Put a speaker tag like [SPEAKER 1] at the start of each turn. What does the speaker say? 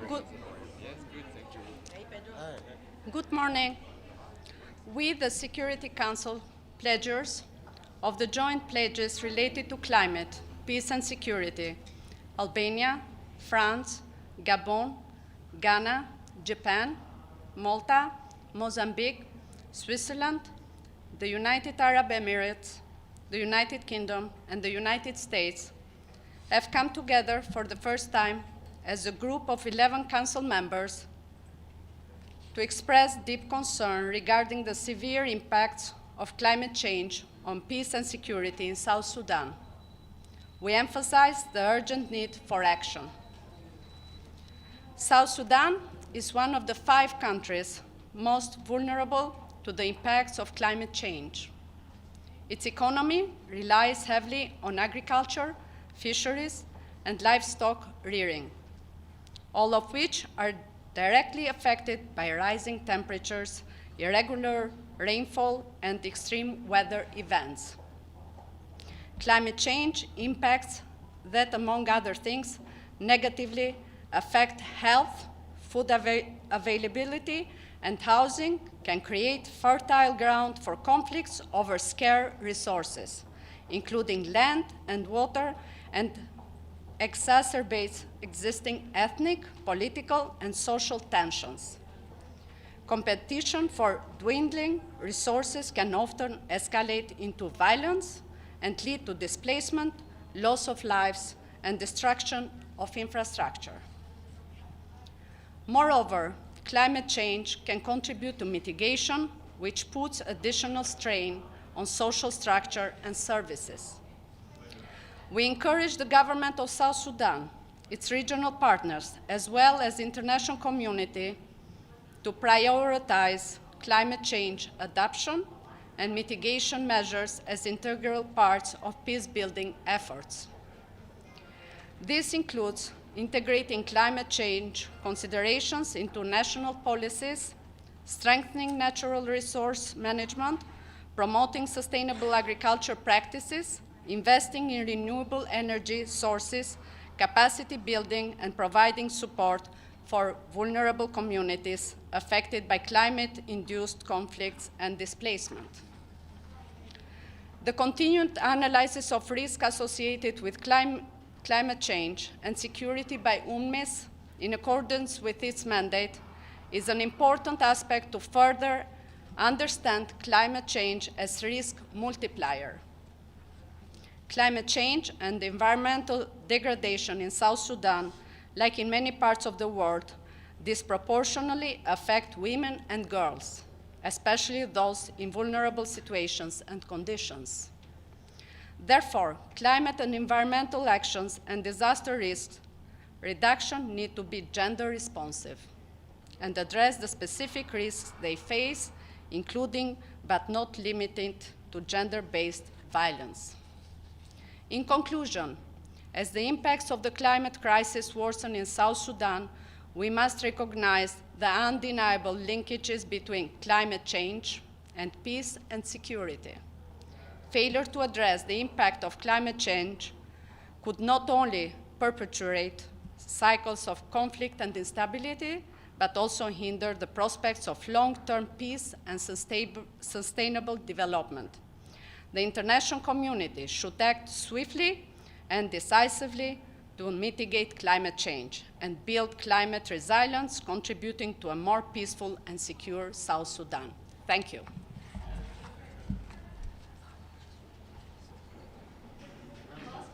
[SPEAKER 1] Good, Good morning. We, the Security Council, pledgers of the joint pledges related to climate, peace and security, Albania, France, Gabon, Ghana, Japan, Malta, Mozambique, Switzerland, the United Arab Emirates, the United Kingdom, and the United States have come together for the first time as a group of 11 Council members to express deep concern regarding the severe impacts of climate change on peace and security in South Sudan. We emphasize the urgent need for action. South Sudan is one of the 5 countries most vulnerable to the impacts of climate change. Its economy relies heavily on agriculture, fisheries, and livestock rearing, all of which are directly affected by rising temperatures, irregular rainfall, and extreme weather events. Climate change impacts that, among other things, negatively affect health, food availability, and housing, can create fertile ground for conflicts over scarce resources, including land and water, and exacerbates existing ethnic, political, and social tensions. Competition for dwindling resources can often escalate into violence and lead to displacement, loss of lives, and destruction of infrastructure. Moreover, climate change can contribute to mitigation, which puts additional strain on social structure and services. We encourage the government of South Sudan, its regional partners, as well as the international community to prioritize climate change adaptation and mitigation measures as integral parts of peace-building efforts. This includes integrating climate change considerations into national policies, strengthening natural resource management, promoting sustainable agriculture practices, investing in renewable energy sources, capacity building, and providing support for vulnerable communities affected by climate-induced conflicts and displacement. The continued analysis of risk associated with climate change and security by UNMISS, in accordance with its mandate, is an important aspect to further understand climate change as risk multiplier. Climate change and environmental degradation in South Sudan, like in many parts of the world, disproportionately affect women and girls, especially those in vulnerable situations and conditions. Therefore, climate and environmental actions and disaster risk reduction need to be gender responsive and address the specific risks they face, including but not limited to gender-based violence. In conclusion, as the impacts of the climate crisis worsen in South Sudan, we must recognize the undeniable linkages between climate change and peace and security. Failure to address the impact of climate change could not only perpetuate cycles of conflict and instability, but also hinder the prospects of long-term peace and sustainable development. The international community should act swiftly and decisively to mitigate climate change and build climate resilience, contributing to a more peaceful and secure South Sudan. Thank you.